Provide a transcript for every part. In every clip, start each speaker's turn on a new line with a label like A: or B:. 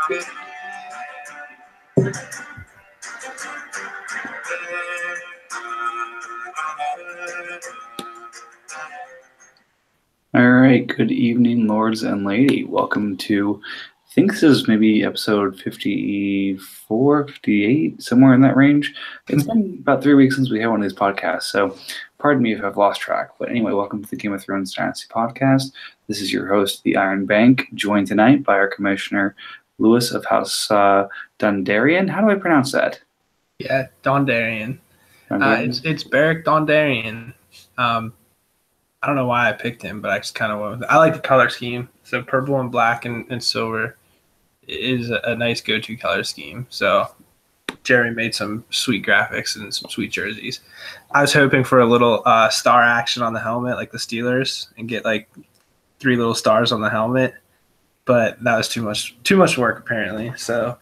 A: All right, good evening, lords and lady. Welcome to, I think this is maybe episode 54, 58, somewhere in that range. It's been about 3 weeks since we had one of these podcasts, so pardon me if I've lost track. But anyway, welcome to the Game of Thrones Dynasty podcast. This is your host, the Iron Bank, joined tonight by our commissioner, Lewis of House Dondarrion. How do I pronounce that?
B: Yeah, Dondarrion. It's Beric Dondarrion. I don't know why I picked him, but I just kind of went with it. I like the color scheme. So purple and black and silver is a nice go-to color scheme. So Jerry made some sweet graphics and some sweet jerseys. I was hoping for a little star action on the helmet, like the Steelers, and get like 3 little stars on the helmet. But that was too much work apparently. So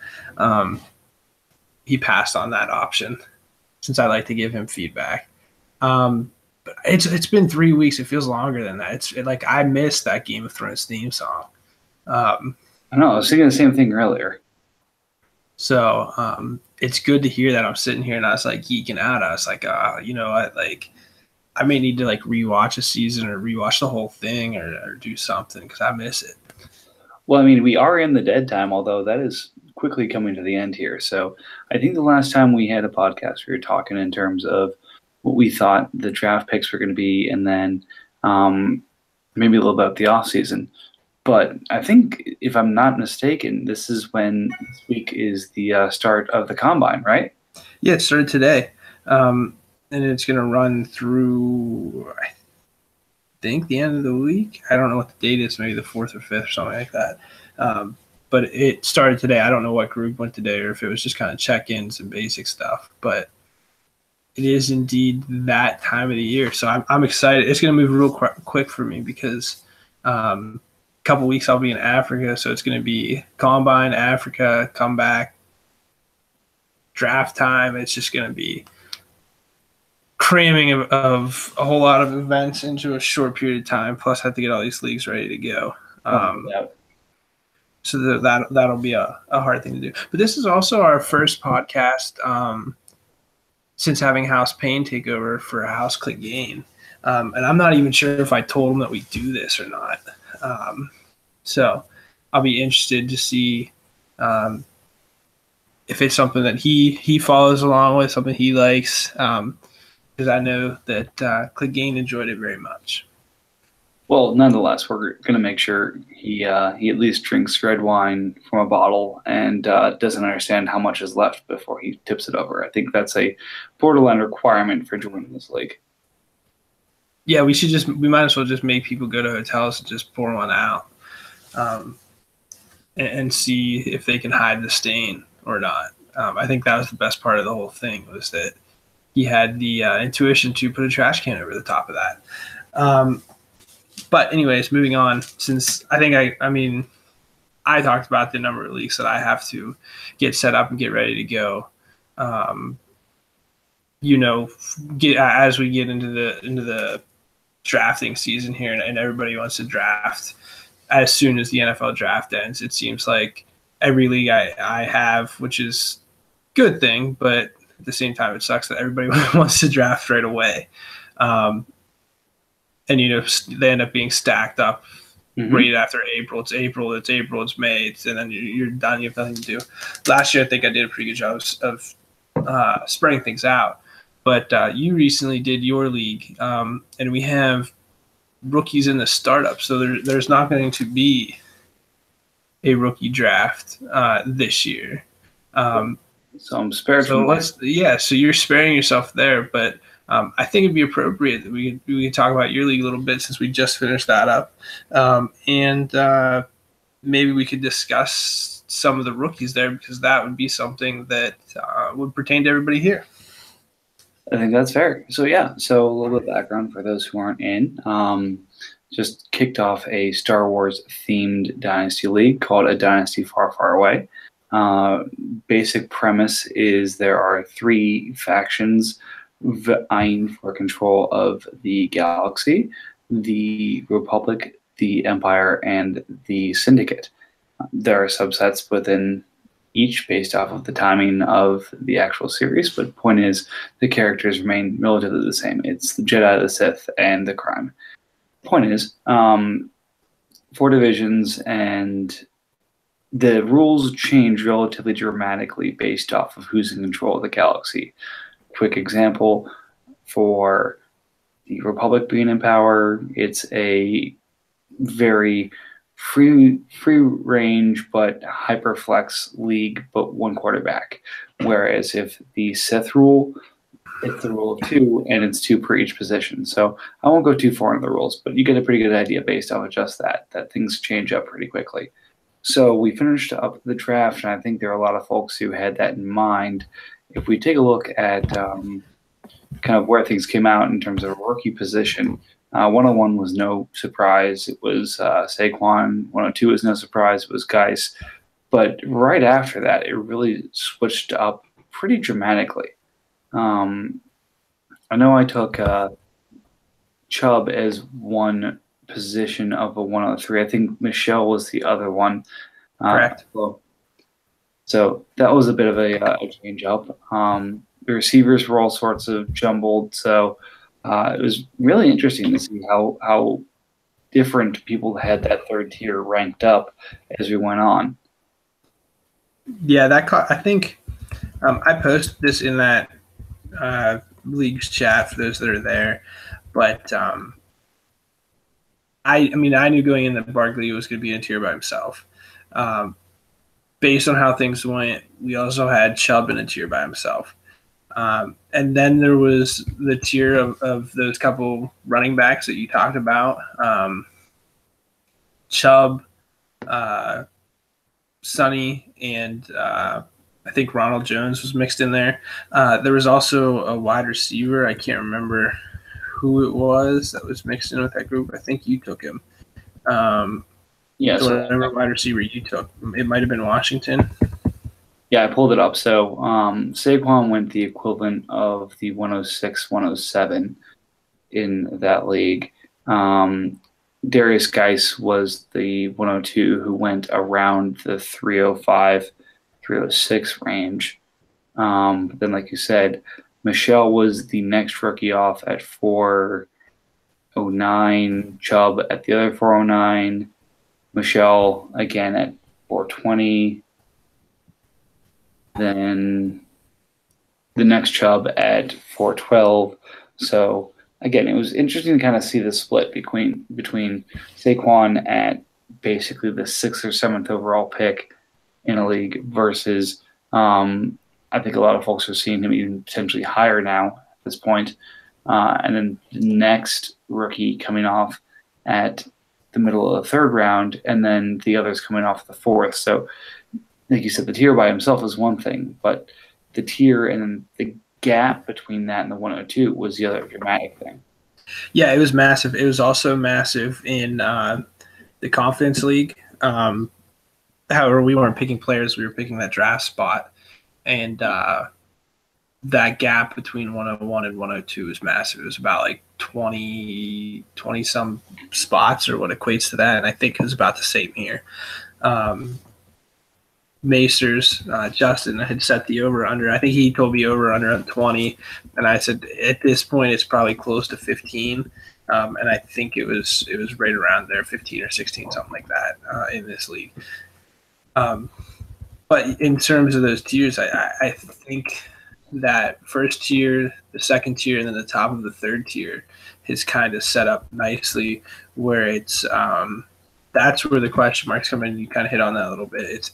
B: he passed on that option since I like to give him feedback. But it's been 3 weeks. It feels longer than that. Like I missed that Game of Thrones theme song.
A: I know. I was thinking the same thing earlier.
B: So it's good to hear that. I'm sitting here and I was like geeking out. I was like, you know what? Like I may need to like rewatch a season or rewatch the whole thing or do something because I miss it.
A: Well, I mean, we are in the dead time, although that is quickly coming to the end here. So I think the last time we had a podcast, we were talking in terms of what we thought the draft picks were going to be, and then maybe a little about the offseason. But I think, if I'm not mistaken, this is when this week is the start of the Combine, right?
B: Yeah, it started today. And it's going to run through, I think, the end of the week. I don't know what the date is, maybe the 4th or 5th or something like that. But it started today. I don't know what group went today or if it was just kind of check-ins and basic stuff. But it is indeed that time of the year. So I'm excited. It's going to move real quick for me because a couple weeks I'll be in Africa. So it's going to be Combine, Africa, come back, draft time. It's just going to be cramming of a whole lot of events into a short period of time. Plus I have to get all these leagues ready to go. So that'll be a hard thing to do. But this is also our first podcast since having House Payne take over for House Clegane. And I'm not even sure if I told him that we do this or not. So I'll be interested to see if it's something that he follows along with, something he likes, because I know that Clegane enjoyed it very much.
A: Well, nonetheless, we're going to make sure he at least drinks red wine from a bottle and doesn't understand how much is left before he tips it over. I think that's a borderline requirement for joining this league.
B: Yeah, we might as well just make people go to hotels and just pour one out and see if they can hide the stain or not. I think that was the best part of the whole thing, was that he had the intuition to put a trash can over the top of that. But anyways, moving on, since I think I talked about the number of leagues that I have to get set up and get ready to go. As we get into the drafting season here, and everybody wants to draft as soon as the NFL draft ends. It seems like every league I have, which is a good thing, but at the same time, it sucks that everybody wants to draft right away. And, they end up being stacked up right after April. It's April, it's May, and then you're done. You have nothing to do. Last year, I think I did a pretty good job of spreading things out. But you recently did your league, and we have rookies in the startup. So there's not going to be a rookie draft this year.
A: So I'm spared from
B: that. So you're sparing yourself there, but I think it'd be appropriate that we could talk about your league a little bit since we just finished that up. And maybe we could discuss some of the rookies there, because that would be something that would pertain to everybody here.
A: I think that's fair. So a little bit of background for those who aren't in. Just kicked off a Star Wars themed Dynasty League called A Dynasty Far, Far Away. Basic premise is there are 3 factions vying for control of the galaxy: the Republic, the Empire, and the Syndicate. There are subsets within each based off of the timing of the actual series, but the point is the characters remain relatively the same. It's the Jedi, the Sith, and the Crime. Point is, 4 divisions, and the rules change relatively dramatically based off of who's in control of the galaxy. Quick example, for the Republic being in power, it's a very free range but hyperflex league, but 1 quarterback. Whereas if the Sith rule, it's the rule of 2, and it's 2 per each position. So I won't go too far into the rules, but you get a pretty good idea based off of just that things change up pretty quickly. So we finished up the draft, and I think there are a lot of folks who had that in mind. If we take a look at kind of where things came out in terms of rookie position, 101 was no surprise. It was Saquon. 102 was no surprise. It was Geis. But right after that, it really switched up pretty dramatically. I know I took Chubb as one position of a 103. I think Michelle was the other one.
B: Correct.
A: So that was a bit of a change up. The receivers were all sorts of jumbled. So it was really interesting to see how different people had that third tier ranked up as we went on.
B: Yeah, I think I posted this in that league's chat for those that are there, but I knew going in that Barkley was going to be in a tier by himself. Based on how things went, we also had Chubb in a tier by himself. And then there was the tier of those couple running backs that you talked about. Chubb, Sonny, and I think Ronald Jones was mixed in there. There was also a wide receiver. I can't remember who it was that was mixed in with that group. I think you took him.
A: Yes.
B: Whatever wide receiver you took. It might have been Washington.
A: Yeah, I pulled it up. So Saquon went the equivalent of the 106, 107 in that league. Darius Geis was the 102 who went around the 305, 306 range. But then, like you said, Michelle was the next rookie off at 409, Chubb at the other 409, Michelle again at 420, then the next Chubb at 412. So again, it was interesting to kind of see the split between Saquon at basically the 6th or 7th overall pick in a league versus I think a lot of folks are seeing him even potentially higher now at this point. And then the next rookie coming off at the middle of the 3rd round, and then the others coming off the 4th. So like you said, the tier by himself is one thing, but the tier and then the gap between that and the 102 was the other dramatic thing.
B: Yeah, it was massive. It was also massive in the Confidence League. However, we weren't picking players. We were picking that draft spot. And that gap between 101 and 102 is massive. It was about like 20-some spots or what equates to that. And I think it was about the same here. Macers, Justin had set the over-under. I think he told me over-under at 20. And I said, at this point, it's probably close to 15. And I think it was right around there, 15 or 16, something like that in this league. But in terms of those tiers, I think that first tier, the second tier, and then the top of the third tier is kind of set up nicely where it's that's where the question marks come in. You kind of hit on that a little bit.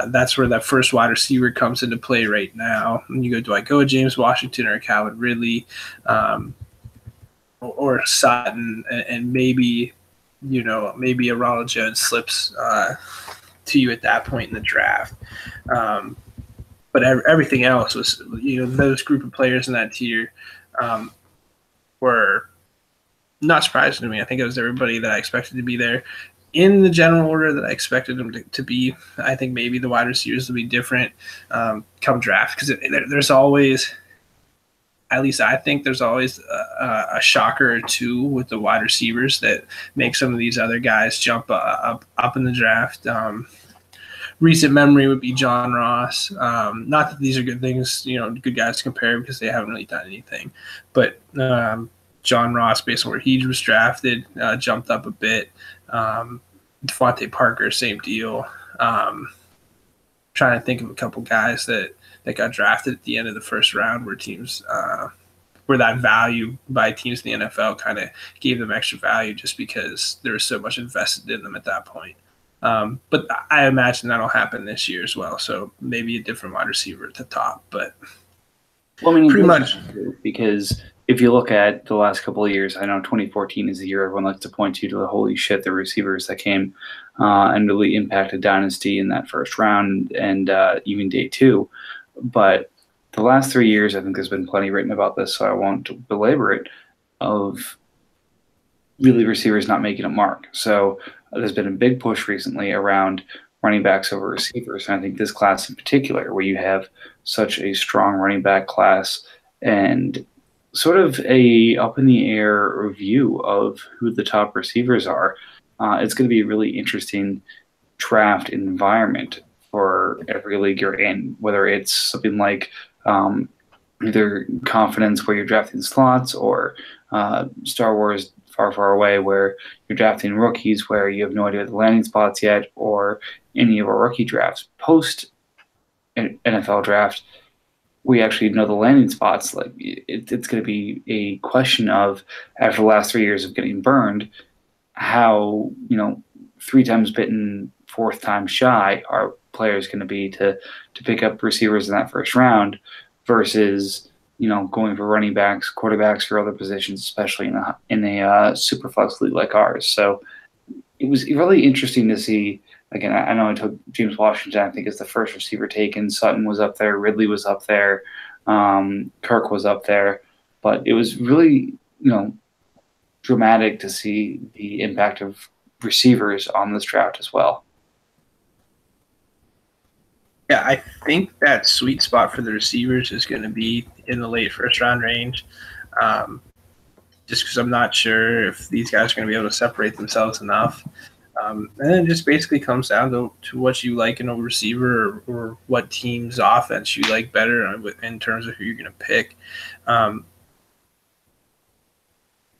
B: That's where that first wide receiver comes into play right now. And you go, do I go with James Washington or Calvin Ridley or Sutton, and maybe a Ronald Jones slips to you at that point in the draft. But everything else was, those group of players in that tier were not surprising to me. I think it was everybody that I expected to be there in the general order that I expected them to be. I think maybe the wide receivers will be different come draft because there's always at least I think there's always a shocker or two with the wide receivers that make some of these other guys jump up in the draft. Recent memory would be John Ross. Not that these are good things, good guys to compare because they haven't really done anything. But John Ross, based on where he was drafted, jumped up a bit. Devontae Parker, same deal. Trying to think of a couple guys that got drafted at the end of the first round where teams where that value by teams in the NFL kind of gave them extra value just because there was so much invested in them at that point. But I imagine that'll happen this year as well. So maybe a different wide receiver at the top. But pretty much.
A: Because if you look at the last couple of years, I know 2014 is the year everyone likes to point to the holy shit, the receivers that came and really impacted Dynasty in that first round and even day two. But the last 3 years, I think there's been plenty written about this, so I won't belabor it, of really receivers not making a mark. So there's been a big push recently around running backs over receivers, and I think this class in particular, where you have such a strong running back class and sort of a up in the air view of who the top receivers are, it's going to be a really interesting draft environment for every league you're in, whether it's something like either Confidence where you're drafting slots or Star Wars Far, Far Away where you're drafting rookies where you have no idea the landing spots yet, or any of our rookie drafts. Post NFL draft, we actually know the landing spots. Like it's going to be a question of, after the last 3 years of getting burned, how 3 times bitten, 4th time shy are players going to be to pick up receivers in that first round versus going for running backs, quarterbacks, for other positions, especially in a super flex league like ours. So it was really interesting to see. Again, I know I took James Washington, I think, as the first receiver taken. Sutton was up there. Ridley was up there. Kirk was up there. But it was really, dramatic to see the impact of receivers on this draft as well.
B: Yeah, I think that sweet spot for the receivers is going to be in the late first round range. Just because I'm not sure if these guys are going to be able to separate themselves enough. And then it just basically comes down to what you like in a receiver or what team's offense you like better in terms of who you're going to pick.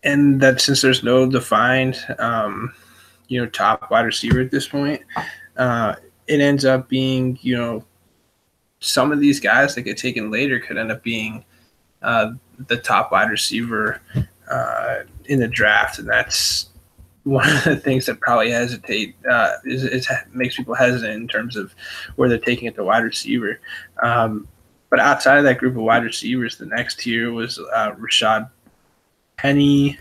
B: And that since there's no defined, top wide receiver at this point, it ends up being, some of these guys that get taken later could end up being the top wide receiver in the draft. And that's one of the things that probably makes people hesitant in terms of where they're taking it to wide receiver. But outside of that group of wide receivers, the next tier was Rashad Penny.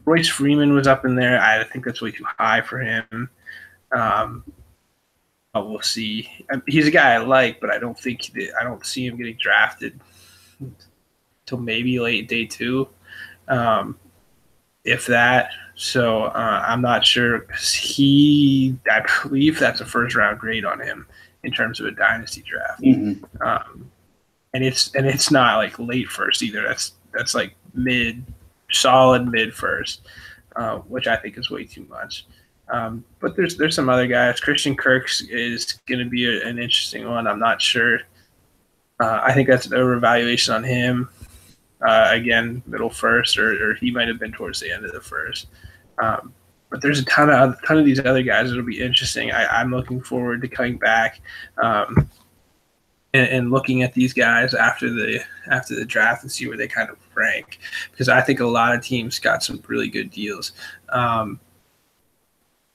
B: Royce Freeman was up in there. I think that's way too high for him. We'll see. He's a guy I like, but I don't see him getting drafted till maybe late day 2, if that. So I'm not sure. I believe that's a first round grade on him in terms of a dynasty draft.
A: Mm-hmm.
B: And it's not like late first either. That's like solid mid first, which I think is way too much. But there's some other guys. Christian Kirk is going to be an interesting one. I'm not sure. I think that's an overvaluation on him. Again, middle first, or he might have been towards the end of the first. But there's a ton of these other guys that'll be interesting. I'm looking forward to coming back and looking at these guys after the draft and see where they kind of rank, because I think a lot of teams got some really good deals.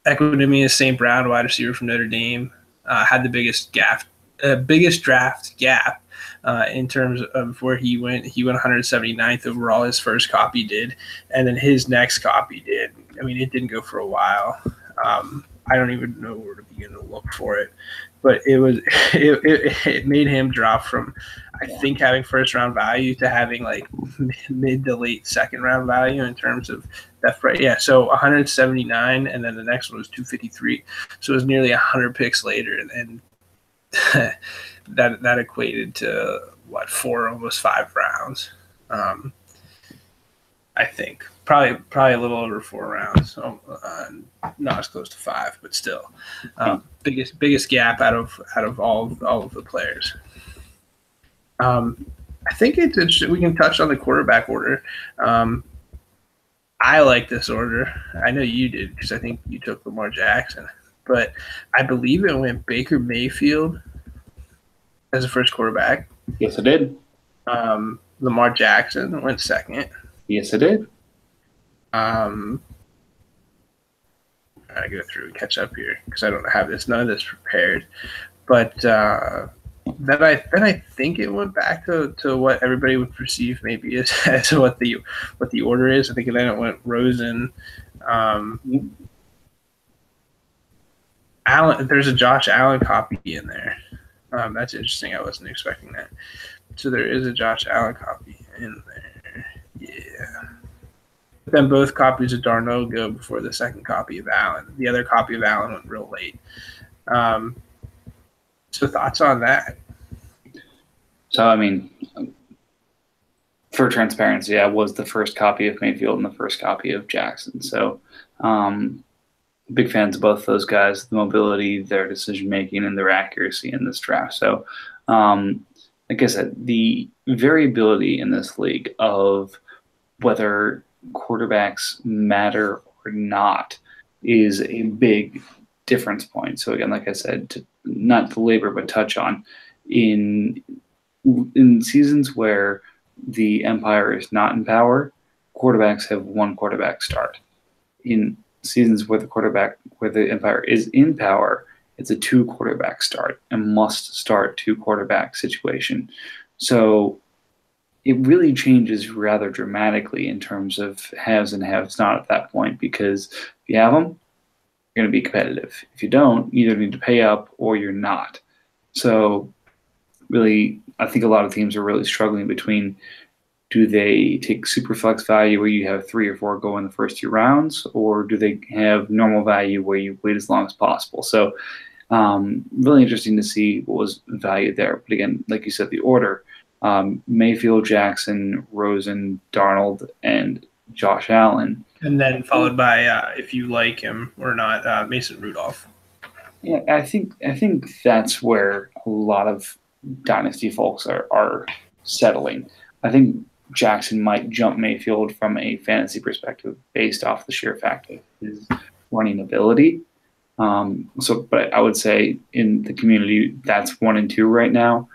B: Equanimeous St. Brown, wide receiver from Notre Dame, had the biggest draft gap in terms of where he went. He went 179th overall. His first copy did, and then his next copy did. I mean, it didn't go for a while. I don't even know where to begin to look for it, but it made him drop from, I think, having first round value to having like mid to late second round value in terms of that. Yeah, so 179, and then the next one was 253. So it was nearly 100 picks later, and that equated to 4, almost 5 rounds. I think probably a little over 4 rounds. Not as close to 5, but still, biggest gap out of all of the players. I think it's interesting. We can touch on the quarterback order. I like this order. I know you did because I think you took Lamar Jackson, but I believe it went Baker Mayfield as the first quarterback.
A: Yes, it did.
B: Lamar Jackson went second.
A: Yes, it did.
B: I go through and catch up here because I don't have none of this prepared. But then I think it went back to what everybody would perceive maybe as what the order is. I think then it went Rosen, Allen. There's a Josh Allen copy in there. That's interesting. I wasn't expecting that. So there is a Josh Allen copy in there. Yeah. But then both copies of Darnold go before the second copy of Allen. The other copy of Allen went real late. So thoughts on that?
A: So, I mean, for transparency, I was the first copy of Mayfield and the first copy of Jackson. So, big fans of both those guys, the mobility, their decision-making, and their accuracy in this draft. So, like I said, the variability in this league of whether quarterbacks matter or not is a big difference point. So, again, like I said, not to labor but touch on, in seasons where the Empire is not in power, quarterbacks have one quarterback start. In seasons where the Empire is in power, it's a 2 quarterback start, a must start 2 quarterback situation. So it really changes rather dramatically in terms of haves and haves not at that point, because if you have them, you're going to be competitive. If you don't, you either need to pay up or you're not. So really, I think a lot of teams are really struggling between, do they take super flex value where you have 3 or 4 go in the first 2 rounds, or do they have normal value where you wait as long as possible? So really interesting to see what was valued there. But again, like you said, the order, Mayfield, Jackson, Rosen, Darnold, and Josh Allen.
B: And then followed by, if you like him or not, Mason Rudolph.
A: Yeah, I think that's where a lot of dynasty folks are settling. I think Jackson might jump Mayfield from a fantasy perspective based off the sheer fact of his running ability. But I would say in the community, that's 1 and 2 right now.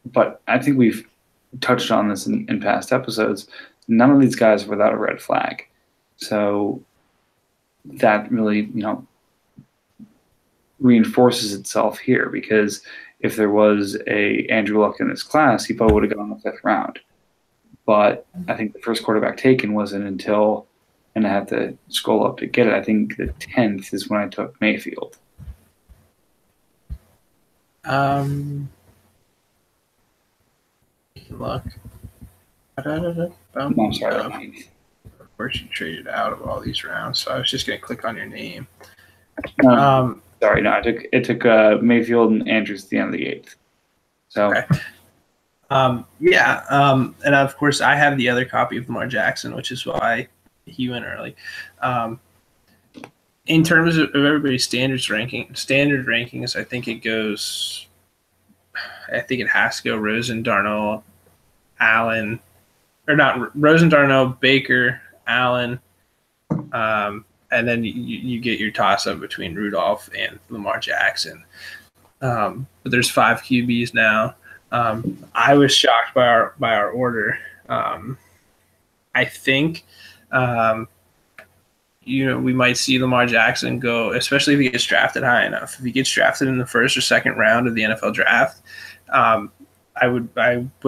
A: But I think we've touched on this in past episodes. None of these guys are without a red flag. So that really, reinforces itself here, because if there was a Andrew Luck in this class, he probably would have gone in the 5th round. But I think the first quarterback taken wasn't until, and I have to scroll up to get it, I think the 10th is when I took Mayfield.
B: Luck.
A: I'm sorry.
B: Of course, you traded out of all these rounds, so I was just going to click on your name.
A: Sorry, no, it took Mayfield and Andrews at the end of the 8th. So,
B: okay. And of course, I have the other copy of Lamar Jackson, which is why he went early. In terms of everybody's standard rankings, I think it has to go Rosen, Darnold, Allen, or not Rosen, Darnold, Baker, Allen, and then you get your toss-up between Rudolph and Lamar Jackson. But there's 5 QBs now. I was shocked by our order. I think we might see Lamar Jackson go, especially if he gets drafted high enough. If he gets drafted in the 1st or 2nd round of the NFL draft, I would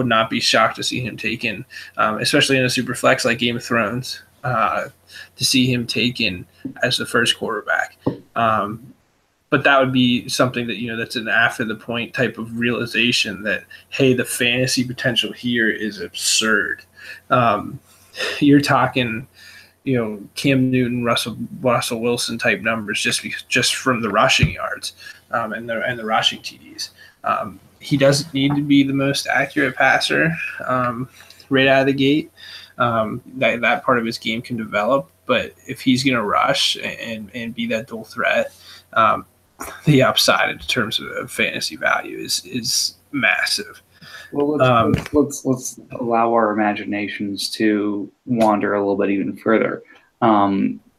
B: not be shocked to see him taken, especially in a super flex like Game of Thrones, to see him taken as the first quarterback. But that would be something that, that's an after the point type of realization that, hey, the fantasy potential here is absurd. You're talking, Cam Newton, Russell Wilson type numbers just from the rushing yards and the rushing TDs. He doesn't need to be the most accurate passer right out of the gate. That part of his game can develop, but if he's going to rush and be that dual threat, the upside in terms of fantasy value is massive.
A: Well, let's allow our imaginations to wander a little bit even further.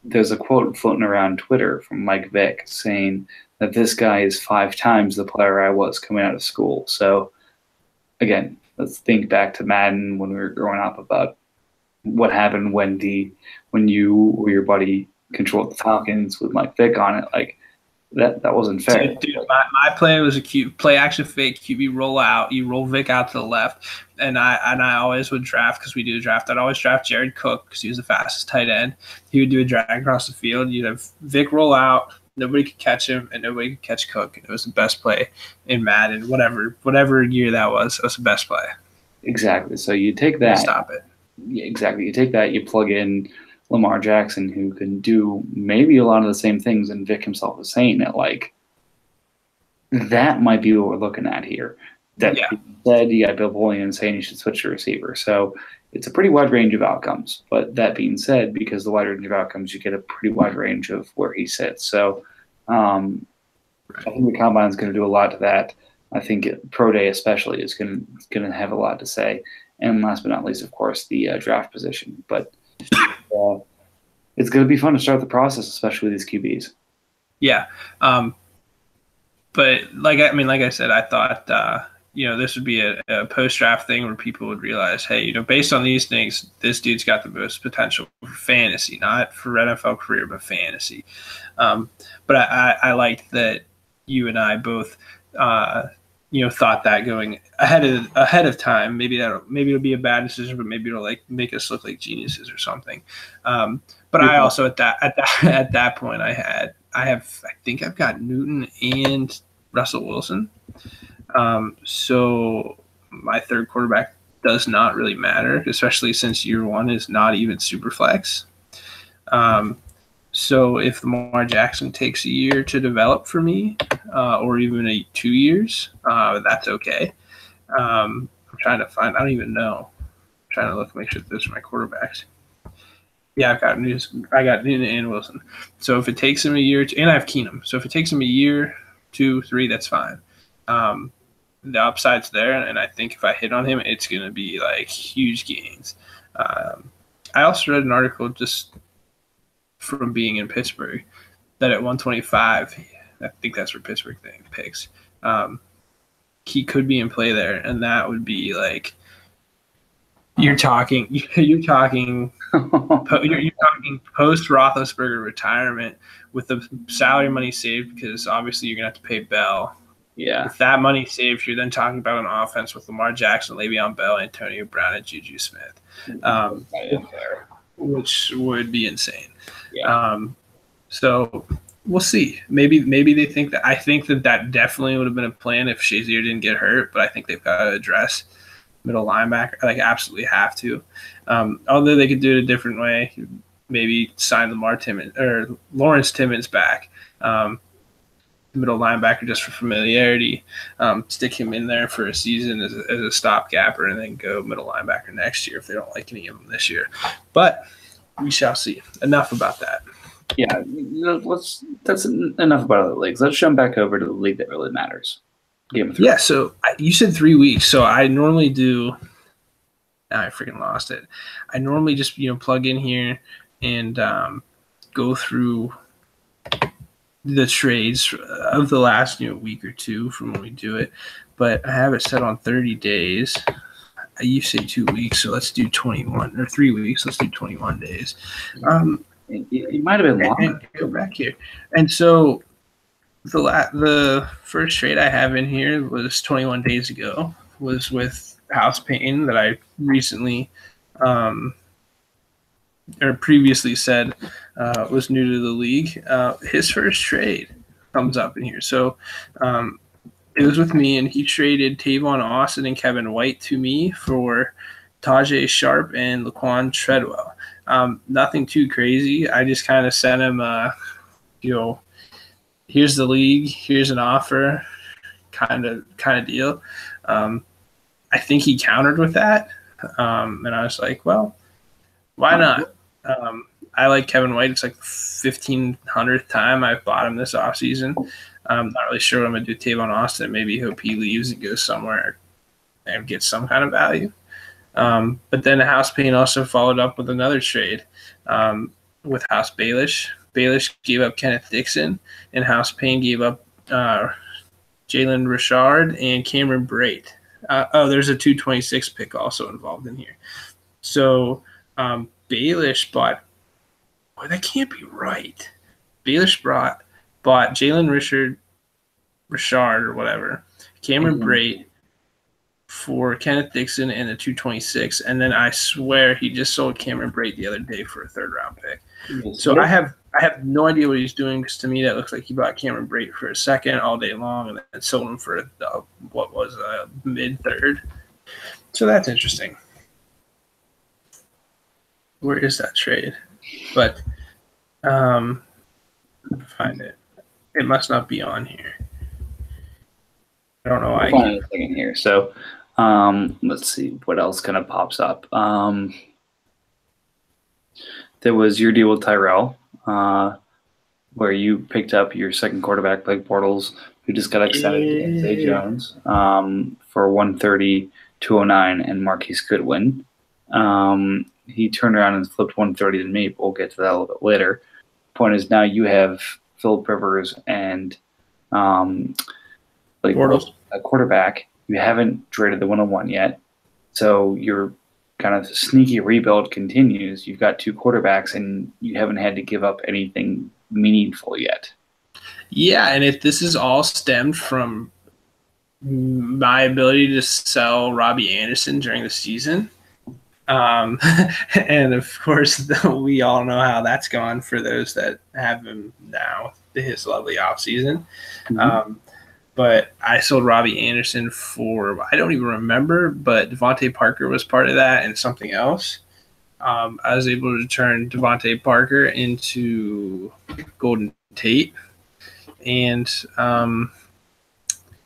A: There's a quote floating around Twitter from Mike Vick saying that this guy is 5 times the player I was coming out of school. So, again, let's think back to Madden when we were growing up about what happened when you or your buddy controlled the Falcons with Mike Vick on it. Like, that wasn't fair.
B: Dude, my play was a play action fake QB roll out. You roll Vic out to the left, and I always would draft because we do draft. I'd always draft Jared Cook because he was the fastest tight end. He would do a drag across the field. You'd have Vic roll out. Nobody could catch him, and nobody could catch Cook. It was the best play in Madden, whatever year that was. It was the best play.
A: Exactly. So you take that.
B: Stop it.
A: Yeah, exactly. You take that. You plug in Lamar Jackson, who can do maybe a lot of the same things, and Vic himself is saying it. Like, that might be what we're looking at here. That said, you got Bill Polian saying you should switch to receiver. So it's a pretty wide range of outcomes. But that being said, because the wide range of outcomes, you get a pretty wide range of where he sits. So I think the combine is going to do a lot to that. I think Pro Day especially is going to have a lot to say. And last but not least, of course, the draft position. But it's going to be fun to start the process, especially with these QBs.
B: Yeah. But like I said, I thought, this would be a post-draft thing where people would realize, hey, based on these things, this dude's got the most potential for fantasy, not for NFL career, but fantasy. But I liked that you and I both, thought that going ahead of time. Maybe it'll be a bad decision, but maybe it'll make us look like geniuses or something. But I also at that point I think I've got Newton and Russell Wilson. So my third quarterback does not really matter, especially since year one is not even super flex. So if Lamar Jackson takes a year to develop for me, or even 2 years, that's okay. I'm trying to find. I don't even know. I'm trying to look, make sure those are my quarterbacks. Yeah, I got Newton and Wilson. So if it takes him a year, and I have Keenum. So if it takes him a year, 2, 3, that's fine. The upside's there, and I think if I hit on him, it's going to be like huge gains. I also read an article just from being in Pittsburgh that at 125, I think that's where Pittsburgh picks. He could be in play there, and that would be like you're talking post Roethlisberger retirement with the salary money saved, because obviously you're gonna have to pay Bell.
A: Yeah.
B: With that money saved, you're then talking about an offense with Lamar Jackson, Le'Veon Bell, Antonio Brown, and Juju Smith, which would be insane.
A: Yeah.
B: So we'll see. Maybe they think that. I think that definitely would have been a plan if Shazier didn't get hurt, but I think they've got to address middle linebacker. Like, absolutely have to. Although they could do it a different way, maybe sign Lawrence Timmons back, middle linebacker, just for familiarity. Stick him in there for a season as a stopgapper, and then go middle linebacker next year if they don't like any of them this year. But we shall see. Enough about that.
A: Yeah, that's enough about other leagues. Let's jump back over to the league that really matters. Game of Thrones.
B: Yeah, so you said 3 weeks. So I normally do – I freaking lost it. I normally just, plug in here and go through the trades of the last week or two from when we do it. But I have it set on 30 days. You say 2 weeks, so let's do 21. Or 3 weeks, let's do 21 days.
A: It might have been longer.
B: Go back here. And so the first trade I have in here was 21 days ago, was with House Payton, that I recently or previously said was new to the league. His first trade comes up in here. So it was with me, and he traded Tavon Austin and Kevin White to me for Tajay Sharp and Laquan Treadwell. Nothing too crazy. I just kind of sent him, here's the league, here's an offer, kind of deal. I think he countered with that, and I was like, well, why not? I like Kevin White. It's like the 1,500th time I've bought him this offseason. I'm not really sure what I'm going to do with Tavon Austin. Maybe hope he leaves and goes somewhere and gets some kind of value. But then House Payne also followed up with another trade with House Baelish. Baelish gave up Kenneth Dixon, and House Payne gave up Jalen Richard and Cameron Brate. There's a 226 pick also involved in here. So Baelish bought – boy, that can't be right. Baelish bought Jalen Richard or whatever, Cameron Brate for Kenneth Dixon and a 226, and then I swear he just sold Cameron Brate the other day for a third-round pick. So I have no idea what he's doing, because to me that looks like he bought Cameron Brate for a second all day long and then sold him for what was a mid-third. So that's interesting. Where is that trade? But find it. It must not be on here. I don't know why.
A: Find anything in here. So let's see what else kind of pops up. There was your deal with Tyrell, where you picked up your second quarterback, Blake Bortles, who just got extended to Zay Jones for 130, 209, and Marquise Goodwin. He turned around and flipped 130 to me, but we'll get to that a little bit later. Point is, now you have Philip Rivers and Blake Bortles, a quarterback. You haven't traded the 101 yet, so your kind of sneaky rebuild continues. You've got two quarterbacks, and you haven't had to give up anything meaningful yet.
B: Yeah, and if this is all stemmed from my ability to sell Robbie Anderson during the season, and of course we all know how that's gone for those that have him now, his lovely offseason. But I sold Robbie Anderson for, I don't even remember, but Devontae Parker was part of that and something else. I was able to turn Devontae Parker into Golden Tate and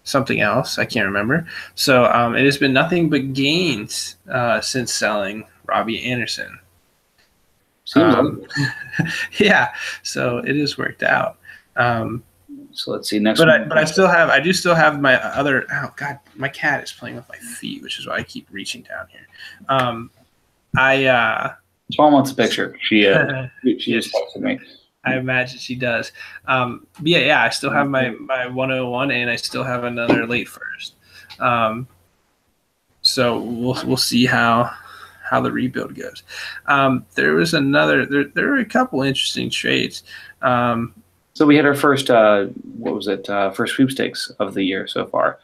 B: something else. I can't remember. So it has been nothing but gains since selling Robbie Anderson. Yeah, so it has worked out.
A: So let's see next.
B: But I do still have my other. Oh God, my cat is playing with my feet, which is why I keep reaching down here.
A: Swan wants a picture. She just texted me.
B: I imagine she does. Yeah. I still have my 101, and I still have another late first. So we'll see how the rebuild goes. There was another. There were a couple interesting trades.
A: So we had our first, first sweepstakes of the year so far.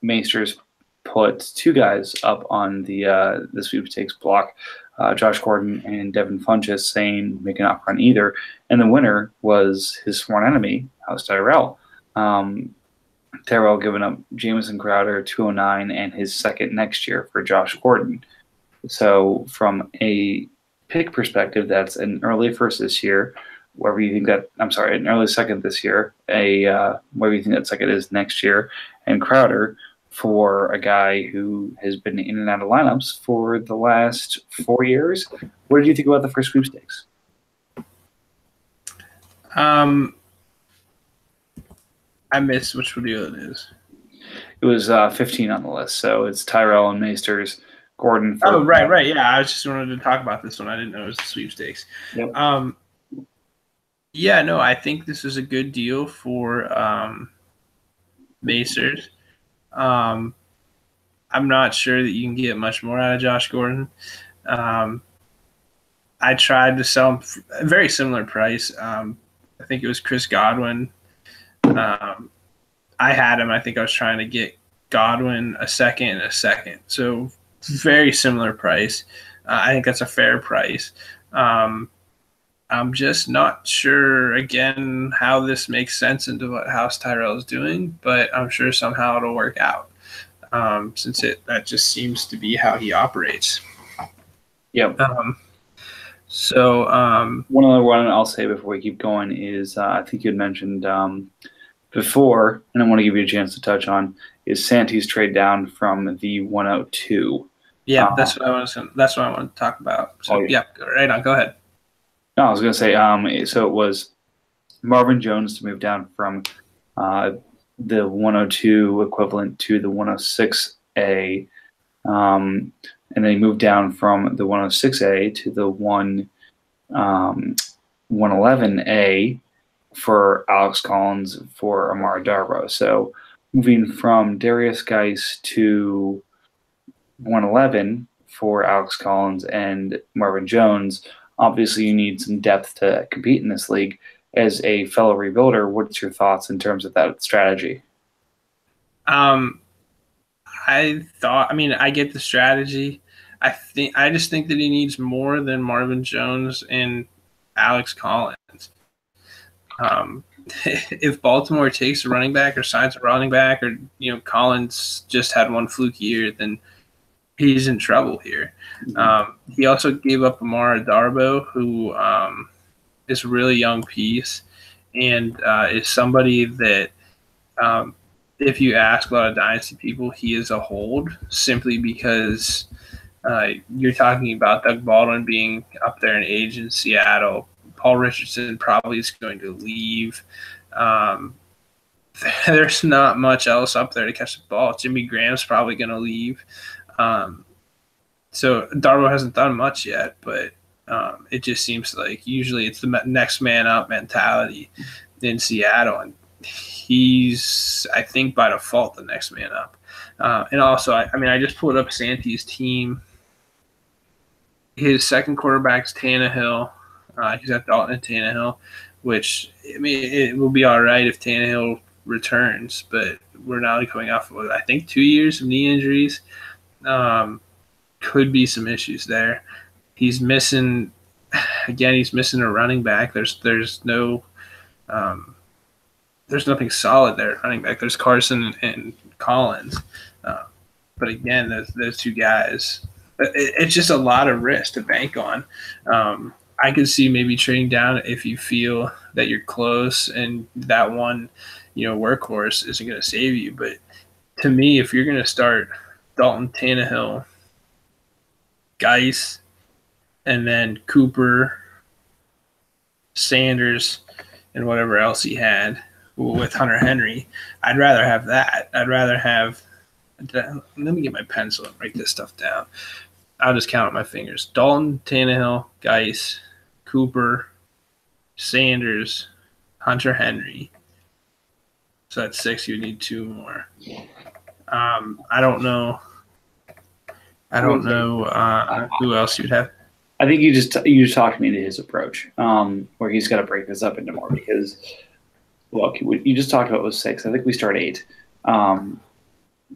A: Maesters put two guys up on the sweepstakes block, Josh Gordon and Devin Funchess, saying make an offer on either. And the winner was his sworn enemy, House Tyrell. Tyrell giving up Jamison Crowder, 209, and his second next year for Josh Gordon. So from a pick perspective, that's an early first this year. Wherever you think that, an early second this year, wherever you think that second is next year, and Crowder for a guy who has been in and out of lineups for the last 4 years. What did you think about the first sweepstakes?
B: I missed which deal it is.
A: It was 15 on the list, so it's Tyrell and Maesters, Gordon.
B: Right. Yeah, I was just wanted to talk about this one. I didn't know it was the sweepstakes.
A: Yep.
B: Yeah, no, I think this is a good deal for Maesters. I'm not sure that you can get much more out of Josh Gordon. I tried to sell him a very similar price. I think it was Chris Godwin. I had him. I think I was trying to get Godwin a second. So very similar price. I think that's a fair price. I'm just not sure, again, how this makes sense into what House Tyrell is doing, but I'm sure somehow it'll work out since that just seems to be how he operates.
A: Yep.
B: So
A: one other one I'll say before we keep going is I think you had mentioned before, and I want to give you a chance to touch on, is Santy's trade down from the 102.
B: yeah, that's what I want to talk about. So yeah, right on. Go ahead.
A: No, I was going to say, so it was Marvin Jones to move down from the 102 equivalent to the 106A, and then he moved down from the 106A to the 111A for Alex Collins for Amara Darboh. So moving from Darius Geis to 111 for Alex Collins and Marvin Jones, obviously you need some depth to compete in this league. As a fellow rebuilder, what's your thoughts in terms of that strategy?
B: I get the strategy. I just think that he needs more than Marvin Jones and Alex Collins. If Baltimore takes a running back or signs a running back, or Collins just had one fluke year, then he's in trouble here. He also gave up Amara Darboh, who is a really young piece and is somebody that if you ask a lot of dynasty people, he is a hold simply because you're talking about Doug Baldwin being up there in age in Seattle. Paul Richardson probably is going to leave. There's not much else up there to catch the ball. Jimmy Graham's probably going to leave. So Darboh hasn't done much yet, but it just seems like usually it's the next man up mentality in Seattle, and he's, I think, by default the next man up. And also, I just pulled up Santy's team. His second quarterback's Tannehill. He's at Dalton and Tannehill, which, it will be all right if Tannehill returns, but we're now coming off of, I think, 2 years of knee injuries. Could be some issues there. He's missing a running back. There's no there's nothing solid there at running back. There's Carson and Collins, but again, those two guys, it's just a lot of risk to bank on. I could see maybe trading down if you feel that you're close and that one, workhorse isn't going to save you. But to me, if you're going to start Dalton, Tannehill, Geis, and then Cooper, Sanders, and whatever else he had with Hunter Henry, I'd rather have that. I'd rather have – let me get my pencil and write this stuff down. I'll just count on my fingers. Dalton, Tannehill, Geis, Cooper, Sanders, Hunter Henry. So that's 6. You need 2 more. I don't know who else you'd have.
A: I think you just talked me into his approach, where he's got to break this up into more because, look, you just talked about was 6. I think we start 8.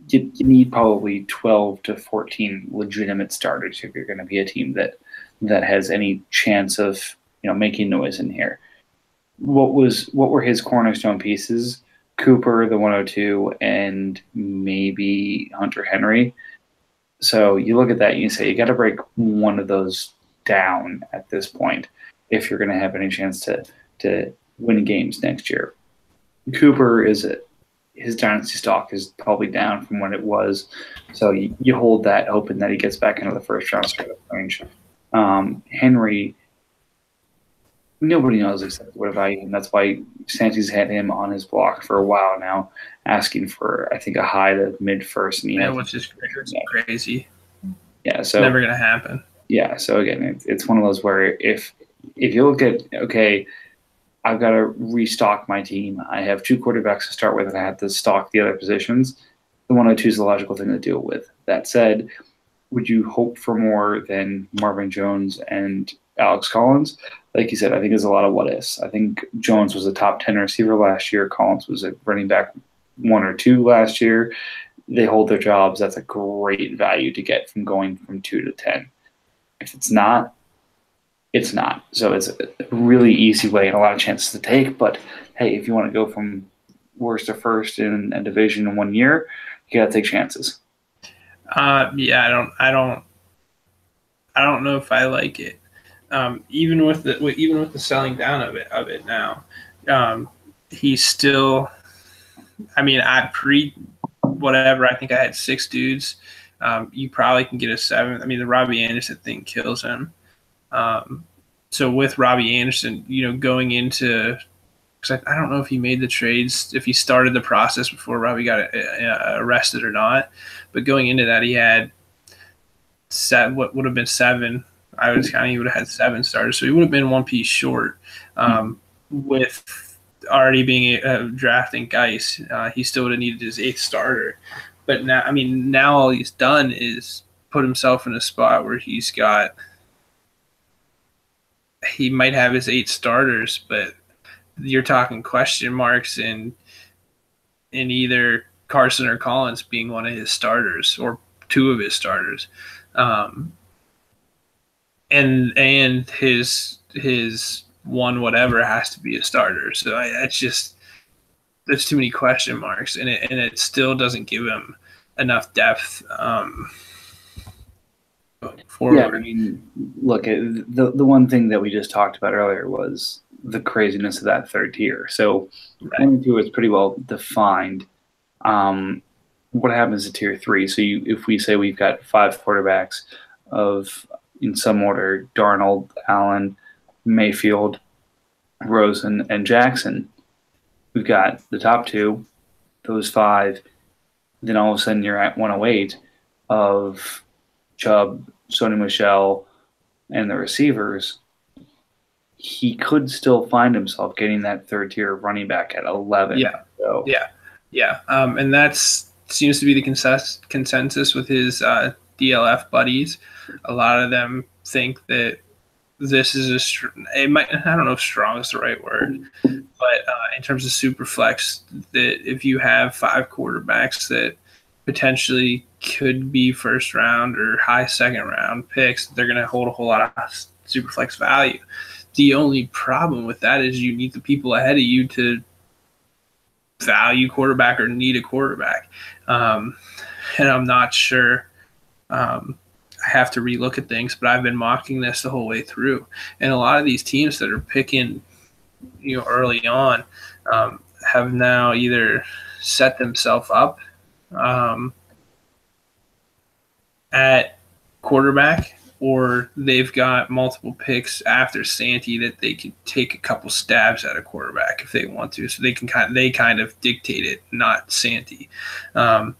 A: You need probably 12 to 14 legitimate starters if you're going to be a team that has any chance of making noise in here. What were his cornerstone pieces? Cooper, the 102, and maybe Hunter Henry. So you look at that and you say you got to break one of those down at this point if you're going to have any chance to win games next year. Cooper his dynasty stock is probably down from what it was, so you hold that, hoping that he gets back into the first round range. Henry, nobody knows exactly what value, and that's why Santy's had him on his block for a while now, asking for, I think, a high to mid first.
B: And which is crazy.
A: Yeah, so
B: never gonna happen.
A: Yeah, so again, it's one of those where if you look at, okay, I've got to restock my team. I have 2 quarterbacks to start with, and I have to stock the other positions. The 102 is the logical thing to deal with. That said, would you hope for more than Marvin Jones and Alex Collins? Like you said, I think there's a lot of what ifs. I think Jones was a top 10 receiver last year. Collins was a running back 1 or 2 last year. They hold their jobs. That's a great value to get from going from 2 to 10. If it's not, it's not. So it's a really easy way and a lot of chances to take. But hey, if you want to go from worst to first in a division in 1 year, you got to take chances.
B: Yeah, I don't know if I like it. even with the selling down of it now, he's still. I mean, I think I had 6 dudes. You probably can get a 7th. I mean, the Robbie Anderson thing kills him. So with Robbie Anderson, going into, because I don't know if he made the trades, if he started the process before Robbie got arrested or not, but going into that, he had what would have been 7. I was counting, he would have had 7 starters, so he would have been 1 piece short. With already being drafting Geis, he still would have needed his 8th starter. But now all he's done is put himself in a spot where he might have his 8 starters, but you're talking question marks in either Carson or Collins being one of his starters or 2 of his starters. And his one whatever has to be a starter. So there's too many question marks, and it still doesn't give him enough depth forward.
A: Yeah, I mean, look, the one thing that we just talked about earlier was the craziness of that 3rd tier. So 1 and 2 is pretty well defined. What happens to tier 3? So if we say we've got 5 quarterbacks of, in some order, Darnold, Allen, Mayfield, Rosen, and Jackson, we've got the top 2, those 5. Then all of a sudden you're at 108 of Chubb, Sony Michel, and the receivers. He could still find himself getting that 3rd tier running back at 11.
B: Yeah. So. Yeah. And that seems to be the consensus with his DLF buddies. A lot of them think that this is I don't know if strong is the right word, but in terms of super flex, that if you have 5 quarterbacks that potentially could be 1st round or high 2nd round picks, they're going to hold a whole lot of super flex value. The only problem with that is you need the people ahead of you to value quarterback or need a quarterback. And I'm not sure. I have to relook at things, but I've been mocking this the whole way through. And a lot of these teams that are picking, early on, have now either set themselves up at quarterback, or they've got multiple picks after Santi that they can take a couple stabs at a quarterback if they want to. So they kind of dictate it, not Santi. And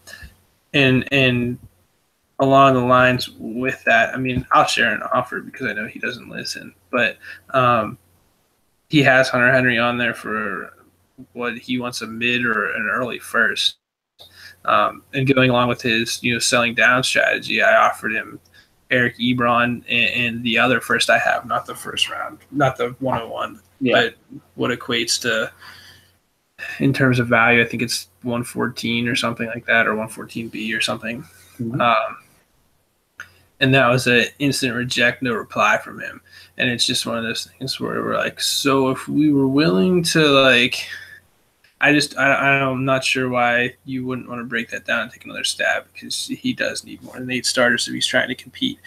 B: along the lines with that, I mean, I'll share an offer because I know he doesn't listen, but he has Hunter Henry on there for what he wants, a mid or an early 1st. And going along with his, selling down strategy, I offered him Eric Ebron and the other 1st I have, not the 1st round, not the 101, but what equates to, in terms of value, I think it's 114 or something like that, or 114B or something. Mm-hmm. And that was an instant reject, no reply from him. And it's just one of those things where we're like, so if we were willing to, I'm not sure why you wouldn't want to break that down and take another stab, because he does need more than 8 starters if he's trying to compete,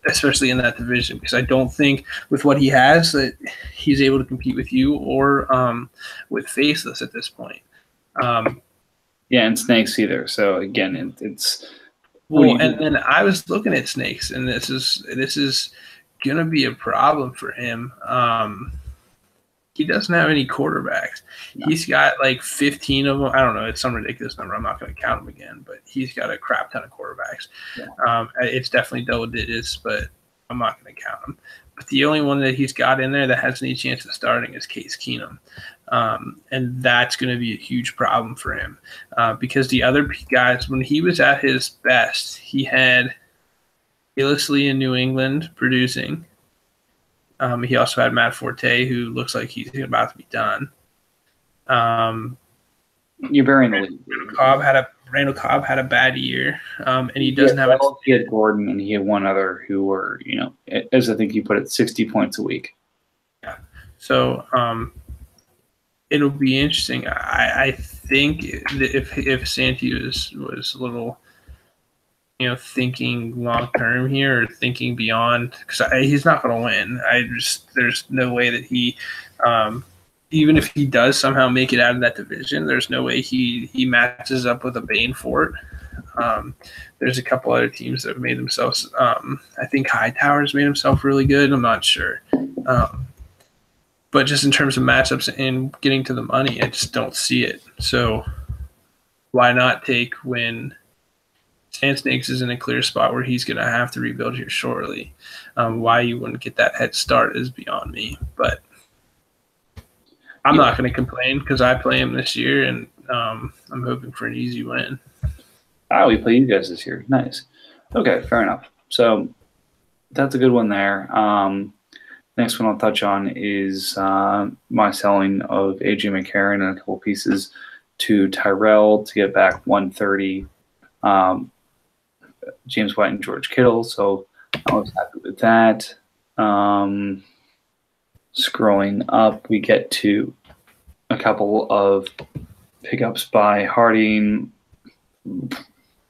B: especially in that division, because I don't think with what he has that he's able to compete with you or with Faceless at this point.
A: And Snakes either. So again, it's
B: well, and then I was looking at Snakes, and this is gonna be a problem for him. He doesn't have any quarterbacks. No. He's got 15 of them. I don't know. It's some ridiculous number. I'm not going to count them again, but he's got a crap ton of quarterbacks. Yeah. It's definitely double digits, but I'm not going to count them. But the only one that he's got in there that has any chance of starting is Case Keenum. And that's going to be a huge problem for him because the other guys, when he was at his best, he had Gillislee in New England producing. He also had Matt Forte, who looks like he's about to be done.
A: You're burying the lead.
B: Randall Cobb had a bad year, and he doesn't have.
A: He had Gordon, and he had one other who were, as I think you put it, 60 points a week.
B: Yeah. So it'll be interesting. I think that if Santi was a little thinking long term here or thinking beyond, because he's not going to win. There's no way that he, even if he does somehow make it out of that division, there's no way he matches up with a Bainfort. There's a couple other teams that have made themselves. I think Hightower's made himself really good. I'm not sure. But just in terms of matchups and getting to the money, I just don't see it. So why not take when Sand Snakes is in a clear spot where he's going to have to rebuild here shortly? Why you wouldn't get that head start is beyond me. But I'm not going to complain because I play him this year, and I'm hoping for an easy win.
A: We play you guys this year. Nice. Okay, fair enough. So that's a good one there. Next one I'll touch on is my selling of AJ McCarron and a couple pieces to Tyrell to get back 130, James White and George Kittle. So I was happy with that. Scrolling up, we get to a couple of pickups by Harding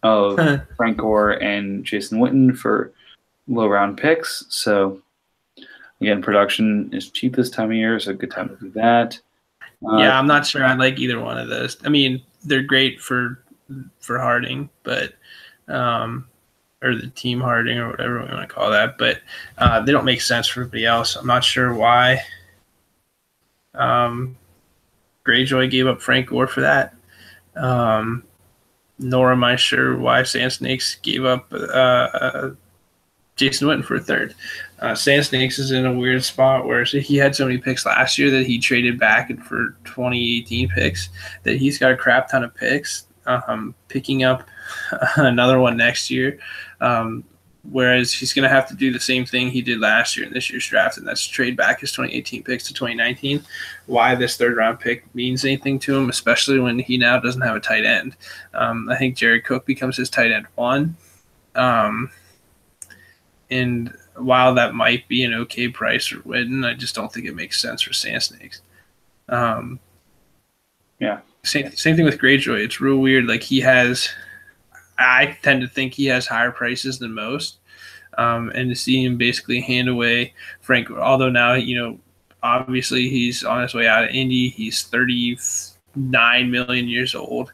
A: of Frank Gore and Jason Witten for low round picks. So again, production is cheap this time of year, so a good time to do that.
B: Yeah, I'm not sure I like either one of those. I mean, they're great for Harding, but or the team Harding or whatever we want to call that, but they don't make sense for everybody else. I'm not sure why Greyjoy gave up Frank Gore for that. Nor am I sure why Sand Snakes gave up Jason Witten for a third. Sand Snakes is in a weird spot where he had so many picks last year that he traded back for 2018 picks that he's got a crap ton of picks, picking up another one next year. Whereas he's going to have to do the same thing he did last year in this year's draft, and that's trade back his 2018 picks to 2019. Why this third-round pick means anything to him, especially when he now doesn't have a tight end. I think Jared Cook becomes his tight end one. And while that might be an okay price for Witten, I just don't think it makes sense for Sand Snakes.
A: Yeah.
B: Same thing with Greyjoy. It's real weird. Like I tend to think he has higher prices than most. And to see him basically hand away Frank, although now, obviously he's on his way out of Indy. He's 39 million years old.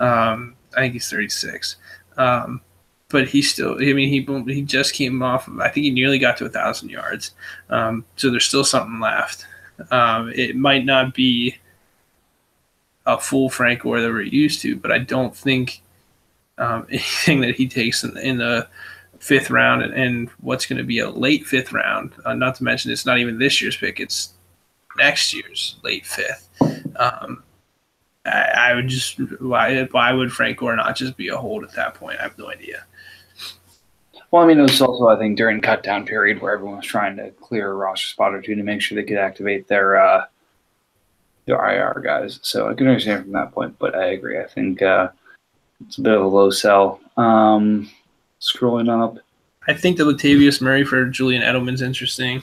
B: I think he's 36. But he's still, he just came off of, I think he nearly got to 1,000 yards. So there's still something left. It might not be a full Frank Gore that we're used to, but I don't think anything that he takes in the fifth round and what's going to be a late fifth round, not to mention it's not even this year's pick, it's next year's late fifth. I would just, why would Frank Gore not just be a hold at that point? I have no idea.
A: Well, it was also, I think, during cut down period where everyone was trying to clear a roster spot or two to make sure they could activate their IR guys. So I can understand from that point, but I agree. I think it's a bit of a low sell. Scrolling up.
B: I think the Latavius Murray for Julian Edelman's interesting.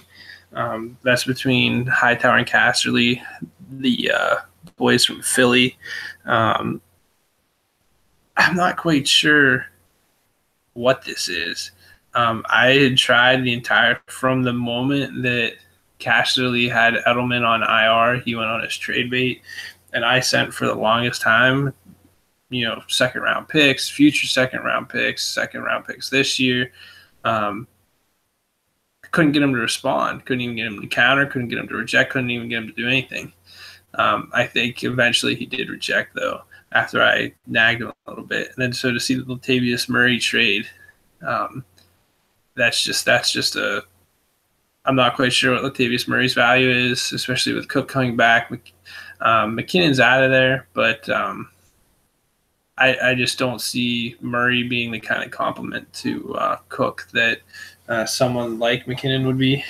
B: That's between Hightower and Casterly, the boys from Philly. I'm not quite sure what this is. I had tried from the moment that Casterly had Edelman on IR, he went on his trade bait, and I sent for the longest time, second round picks, future second round picks this year. Couldn't get him to respond, couldn't even get him to counter, couldn't get him to reject, couldn't even get him to do anything. I think eventually he did reject, though, after I nagged him a little bit. And then so to see the Latavius Murray trade, that's just I'm not quite sure what Latavius Murray's value is, especially with Cook coming back. McKinnon's out of there, but I just don't see Murray being the kind of complement to Cook that someone like McKinnon would be.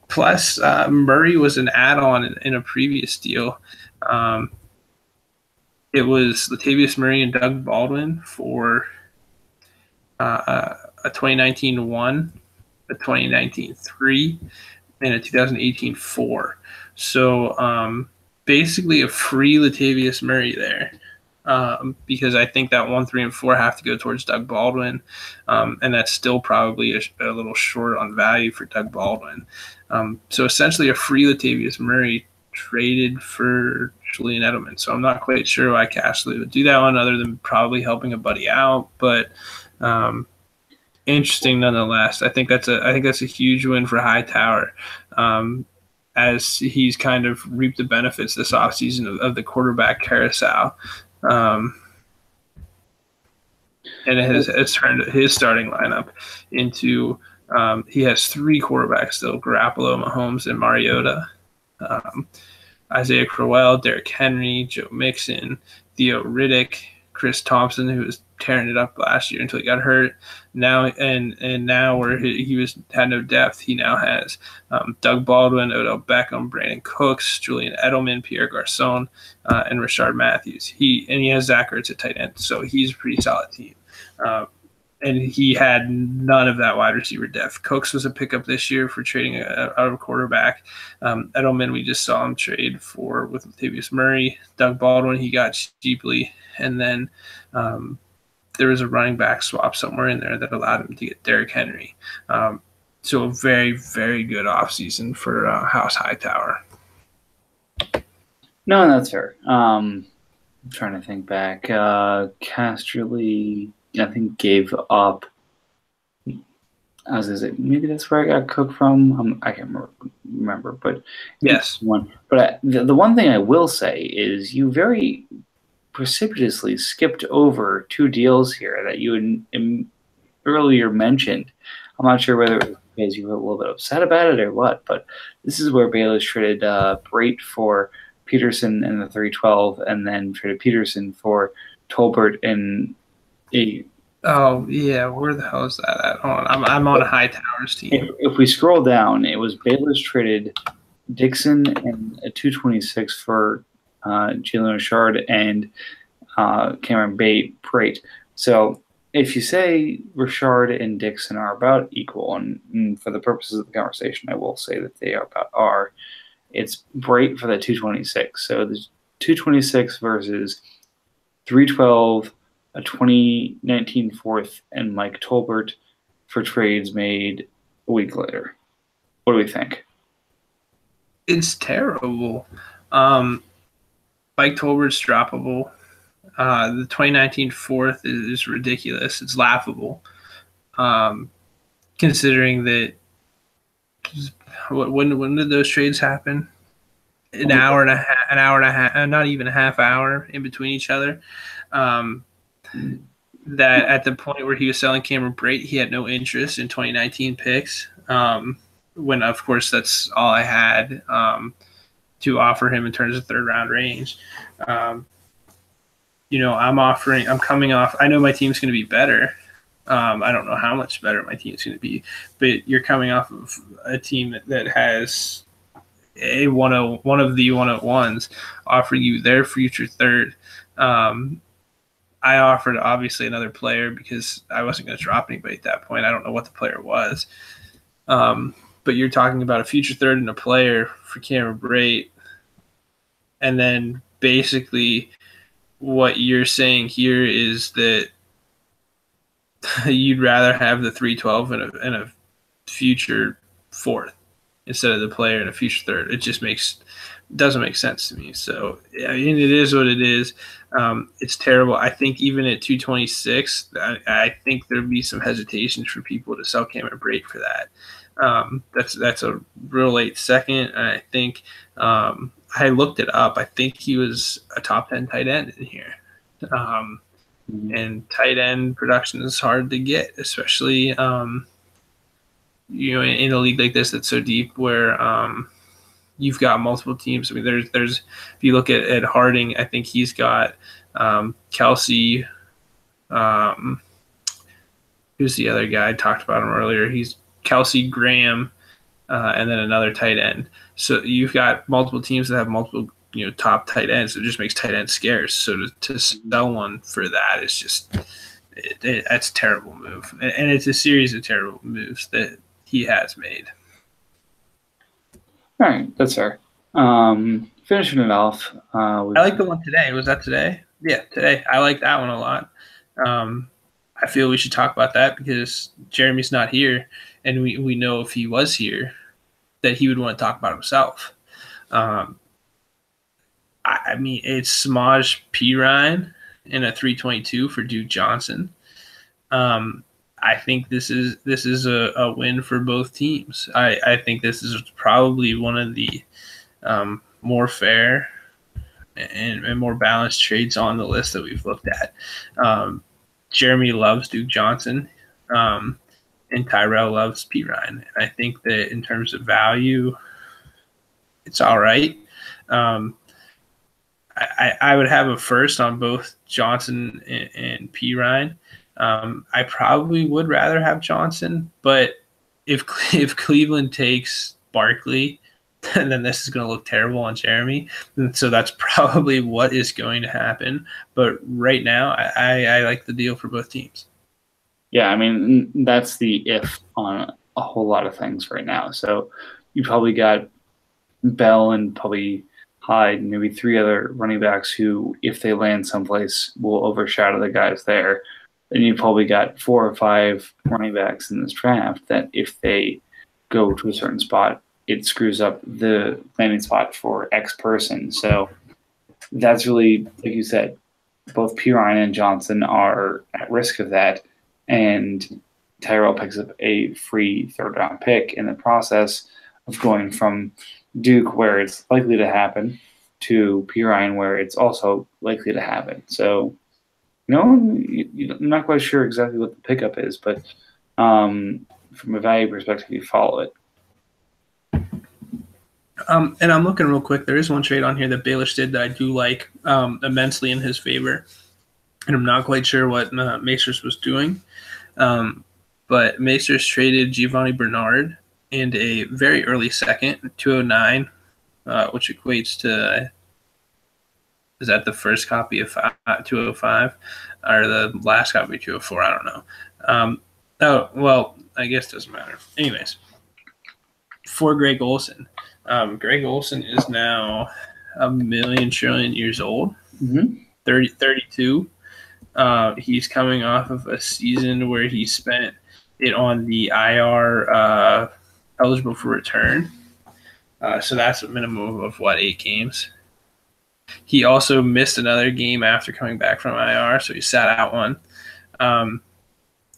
B: Plus, Murray was an add-on in a previous deal. It was Latavius Murray and Doug Baldwin for a 2019 1, a 2019 3, and a 2018 4. So basically a free Latavius Murray there. because I think that 1, 3, and 4 have to go towards Doug Baldwin, and that's still probably a little short on value for Doug Baldwin. So essentially, a free Latavius Murray traded for Julian Edelman. So I'm not quite sure why Cashley would do that one, other than probably helping a buddy out, but. Interesting nonetheless. I think that's a huge win for Hightower, as he's kind of reaped the benefits this offseason of the quarterback carousel. And it has turned his starting lineup into he has 3 quarterbacks still: Garoppolo, Mahomes, and Mariota. Isaiah Crowell, Derrick Henry, Joe Mixon, Theo Riddick, Chris Thompson, who was tearing it up last year until he got hurt. Now now where he had no depth, he now has Doug Baldwin, Odell Beckham, Brandon Cooks, Julian Edelman, Pierre Garcon, and Rashard Matthews. He has Zach Ertz at tight end, so he's a pretty solid team. And he had none of that wide receiver depth. Cooks was a pickup this year for trading out of a quarterback. Edelman, we just saw him trade with Latavius Murray. Doug Baldwin, he got cheaply. And then there was a running back swap somewhere in there that allowed him to get Derrick Henry. So a very, very good offseason for House Hightower.
A: No, that's fair. I'm trying to think back. Casterly, I think, gave up. I was going to say, maybe that's where I got Cook from. I can't remember, but
B: yes.
A: But the one thing I will say is you very precipitously skipped over 2 deals here that you had earlier mentioned. I'm not sure whether it was because you were a little bit upset about it or what, but this is where Bayless traded Brate for Peterson in the 312, and then traded Peterson for Tolbert in a.
B: Oh yeah, where the hell is that at? Hold on, I'm on a Hightower's team.
A: If we scroll down, it was Bayless traded Dixon and a 226 for Jalen Richard and Cameron Brate. So if you say Richard and Dixon are about equal, and for the purposes of the conversation, I will say that they are. It's Brate for the 226. So the 226 versus 312, a 2019 fourth, and Mike Tolbert for trades made a week later. What do we think?
B: It's terrible. Mike Tolbert's droppable. The 2019 fourth is ridiculous. It's laughable. Considering that when did those trades happen? An hour and a half, not even a half hour in between each other. That at the point where he was selling Cameron Brate, he had no interest in 2019 picks. When of course that's all I had to offer him in terms of 3rd round range. I'm coming off. I know my team's going to be better. I don't know how much better my team's going to be, but you're coming off of a team that has one of the 101s offering you their future 3rd. I offered obviously another player because I wasn't going to drop anybody at that point. I don't know what the player was. But you're talking about a future 3rd and a player for Cameron Brate. And then basically what you're saying here is that you'd rather have the 312 and a future 4th instead of the player and a future 3rd. It just doesn't make sense to me. So I mean, it is what it is. It's terrible. I think even at 226, I think there'd be some hesitation for people to sell Cameron Brate for that. That's a real late second. And I think I looked it up. I think he was a top 10 tight end in here. And tight end production is hard to get, especially in a league like this that's so deep where you've got multiple teams. I mean, there's if you look at Harding, I think he's got Kelsey. Who's the other guy? I talked about him earlier. He's Kelsey, Graham, and then another tight end. So you've got multiple teams that have multiple top tight ends. It just makes tight ends scarce. So to sell one for that is just that's a terrible move, and it's a series of terrible moves that he has made.
A: All right, that's fair. Finishing it off.
B: I like the one today. Was that today? Yeah, today. I like that one a lot. I feel we should talk about that because Jeremy's not here, and we know if he was here that he would want to talk about himself. I mean, it's Samaj Perine in a 322 for Duke Johnson. I think this is a win for both teams. I think this is probably one of the more fair and more balanced trades on the list that we've looked at. Jeremy loves Duke Johnson, and Tyrell loves Perine. And I think that in terms of value, it's all right. I would have a first on both Johnson and Perine. I probably would rather have Johnson, but if Cleveland takes Barkley, then this is going to look terrible on Jeremy. And so that's probably what is going to happen. But right now, I like the deal for both teams.
A: Yeah, I mean, that's the if on a whole lot of things right now. So you probably got Bell and probably Hyde, maybe 3 other running backs who, if they land someplace, will overshadow the guys there. Then you probably got 4 or 5 running backs in this draft that if they go to a certain spot, it screws up the landing spot for X person. So that's really, like you said, both Perine and Johnson are at risk of that. And Tyrell picks up a free 3rd-round pick in the process of going from Duke, where it's likely to happen, to Perine, where it's also likely to happen. So, I'm not quite sure exactly what the pickup is, but from a value perspective, you follow it.
B: And I'm looking real quick. There is one trade on here that Baelish did that I do like immensely in his favor. And I'm not quite sure what Macers was doing. But Macers traded Giovanni Bernard and a very early second, 209, which equates to, is that the first copy of 205 or the last copy of 204? I don't know. Oh, well, I guess it doesn't matter. Anyways, for Greg Olsen. Greg Olsen is now 1,000,000 trillion years old, 32. He's coming off of a season where he spent it on the IR, eligible for return. So that's a minimum of 8 games. He also missed another game after coming back from IR, so he sat out one.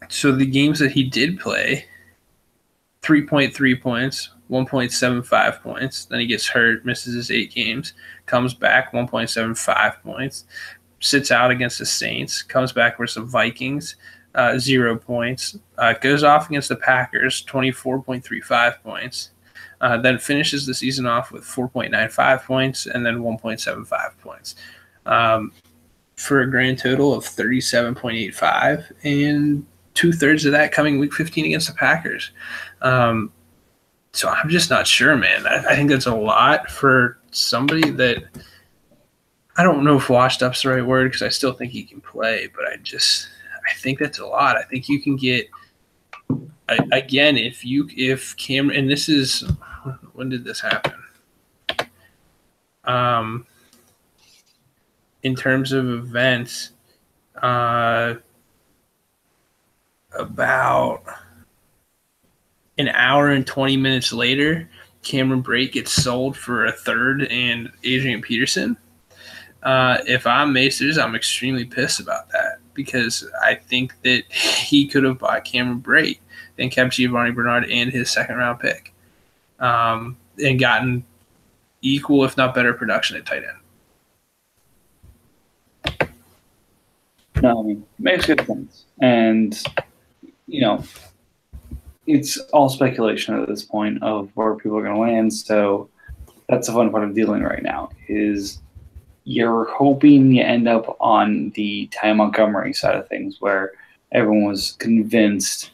B: So the games that he did play, 3.3 points, 1.75 points. Then he gets hurt, misses his 8 games, comes back, 1.75 points, sits out against the Saints, comes back versus the Vikings, 0 points, goes off against the Packers, 24.35 points, then finishes the season off with 4.95 points and then 1.75 points, for a grand total of 37.85, and 2/3 of that coming week 15 against the Packers. So I'm just not sure, man. I think that's a lot for somebody that, I don't know if washed up's the right word because I still think he can play, but I think that's a lot. I think you can get, again, if Cameron, and this is, when did this happen? In terms of events, about an hour and 20 minutes later, Cameron Brate gets sold for a 3rd and Adrian Peterson. If I'm Macers, I'm extremely pissed about that because I think that he could have bought Cameron Brate and kept Giovanni Bernard and his 2nd-round pick, and gotten equal, if not better, production at tight end.
A: No, I mean, it makes good sense. And, it's all speculation at this point of where people are going to land. So that's the fun part of dealing right now is you're hoping you end up on the Ty Montgomery side of things where everyone was convinced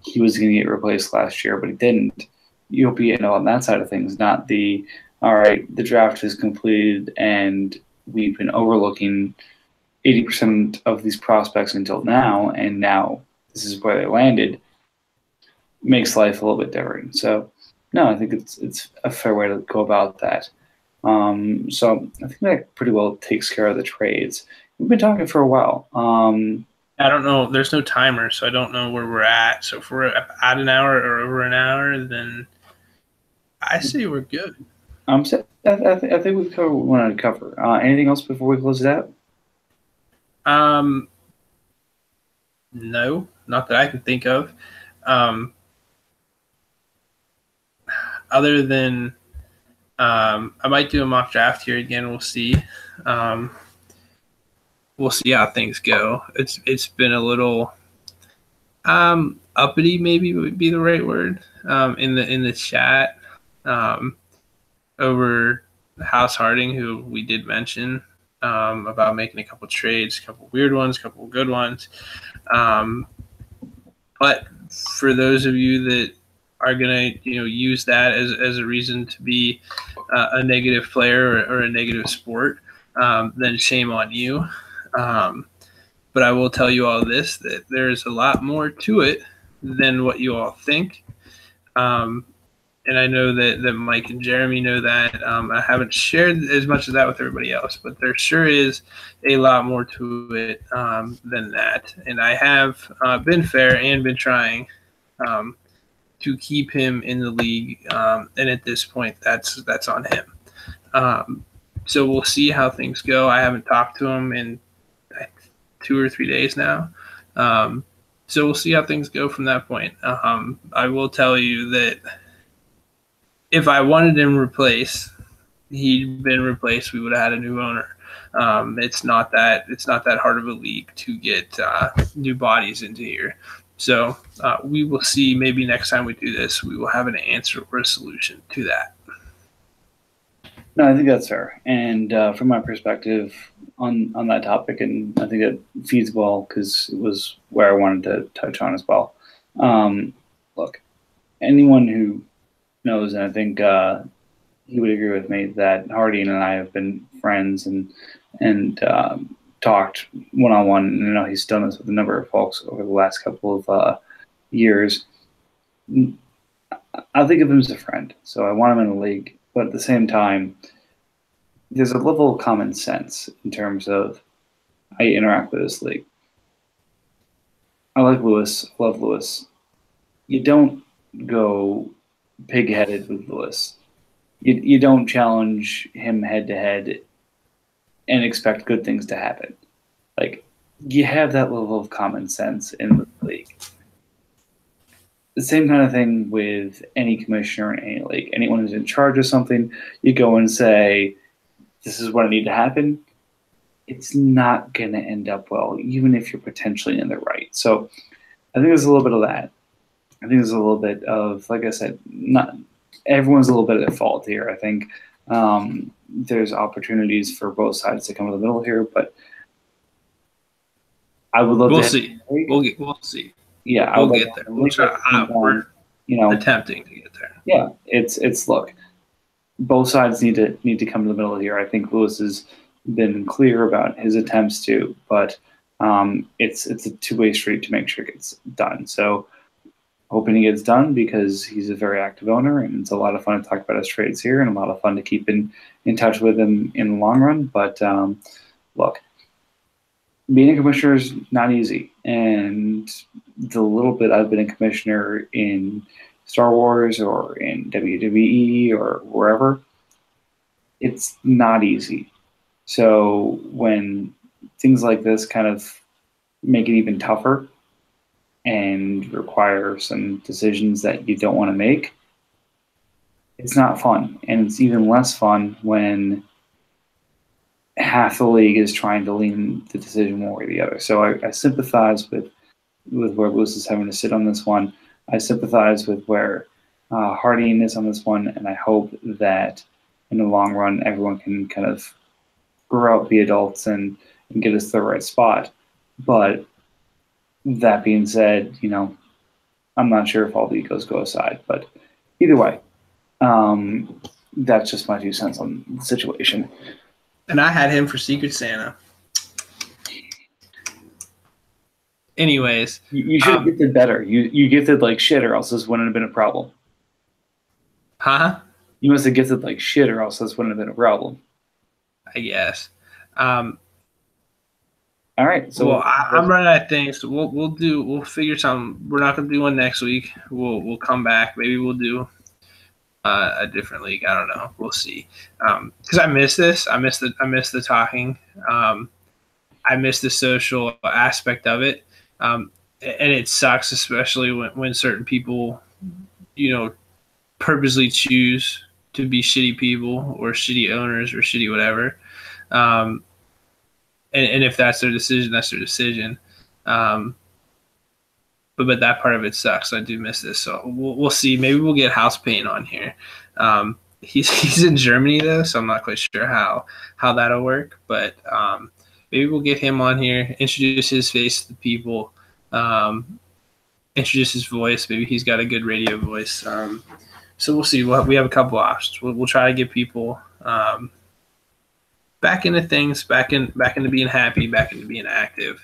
A: he was going to get replaced last year, but he didn't. You hope you end up on that side of things, not the, all right, the draft is completed and we've been overlooking 80% of these prospects until now, and now this is where they landed. Makes life a little bit different. So, no, I think it's a fair way to go about that. So I think that pretty well takes care of the trades. We've been talking for a while.
B: I don't know. There's no timer, so I don't know where we're at. So if we're at an hour or over an hour, then I say we're good.
A: I think we've covered what we wanted to cover. Anything else before we close it out?
B: No, not that I can think of. Other than I might do a mock draft here again. We'll see. We'll see how things go. It's been a little uppity, maybe would be the right word, in the chat over House Harding, who we did mention about making a couple trades, a couple weird ones, a couple good ones. But for those of you that are gonna use that as a reason to be a negative player or a negative sport, then shame on you. But I will tell you all this, that there's a lot more to it than what you all think. And I know that Mike and Jeremy know that. I haven't shared as much of that with everybody else, but there sure is a lot more to it than that. And I have been fair and been trying to keep him in the league. And at this point, that's on him. So we'll see how things go. I haven't talked to him in 2 or 3 days now. So we'll see how things go from that point. I will tell you that if I wanted him replaced, he'd been replaced, we would have had a new owner. It's not that hard of a league to get new bodies into here. So we will see. Maybe next time we do this, we will have an answer or a solution to that.
A: No, I think that's fair. And from my perspective on that topic, and I think it feeds well because it was where I wanted to touch on as well. Look, anyone who knows, and I think he would agree with me, that Harding and I have been friends and talked one-on-one. And I know he's done this with a number of folks over the last couple of years. I think of him as a friend, so I want him in the league. But at the same time, there's a level of common sense in terms of how you interact with this league. I like Lewis. I love Lewis. You don't go pig-headed with Lewis. You don't challenge him head-to-head and expect good things to happen. Like, you have that level of common sense in the league. The same kind of thing with any commissioner in any league. Anyone who's in charge of something, you go and say, this is what I need to happen. It's not going to end up well, even if you're potentially in the right. So I think there's a little bit of that. I think there's a little bit of, like I said, not everyone's a little bit at fault here. I think there's opportunities for both sides to come to the middle here, but I would love to
B: see. We'll see.
A: Yeah,
B: we'll get there. We'll try. We're attempting to get there.
A: Yeah, it's look. Both sides need to come to the middle here. I think Lewis has been clear about his attempts to, but it's a two-way street to make sure it gets done. So hoping he gets done because he's a very active owner, and it's a lot of fun to talk about his trades here and a lot of fun to keep in touch with him in the long run. But look, being a commissioner is not easy, and the little bit I've been a commissioner in Star Wars or in WWE or wherever, it's not easy. So when things like this kind of make it even tougher and require some decisions that you don't want to make, it's not fun. And it's even less fun when half the league is trying to lean the decision one way or the other. So I sympathize with where Lewis is having to sit on this one. I sympathize with where Harding is on this one, and I hope that in the long run everyone can kind of grow up, be adults, and get us to the right spot. But that being said, I'm not sure if all the egos go aside. But either way, that's just my 2 cents on the situation.
B: And I had him for Secret Santa. Anyways.
A: You should have gifted better. You gifted like shit, or else this wouldn't have been a problem.
B: Huh?
A: You must have gifted like shit, or else this wouldn't have been a problem.
B: I guess.
A: All right. So
B: well, I'm running out of things. So we'll figure something. We're not gonna do one next week. We'll come back. Maybe we'll do a different league. I don't know. We'll see. Because I miss this. I miss the talking. I miss the social aspect of it. And it sucks, especially when certain people, purposely choose to be shitty people or shitty owners or shitty whatever. And if that's their decision, that's their decision. But that part of it sucks. I do miss this. So we'll see. Maybe we'll get House Paint on here. He's in Germany though, so I'm not quite sure how that'll work. But maybe we'll get him on here, introduce his face to the people, introduce his voice. Maybe he's got a good radio voice. So we'll see. We have a couple options. We'll try to get people back into things, back into being happy, back into being active,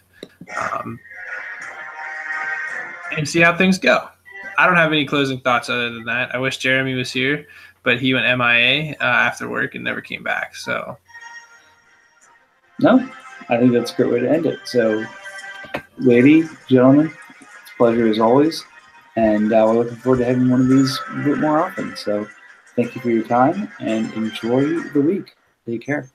B: and see how things go. I don't have any closing thoughts other than that. I wish Jeremy was here, but he went MIA after work and never came back. So,
A: no, I think that's a great way to end it. So, ladies, gentlemen, it's a pleasure as always. And we're looking forward to having one of these a bit more often. So thank you for your time and enjoy the week. Take care.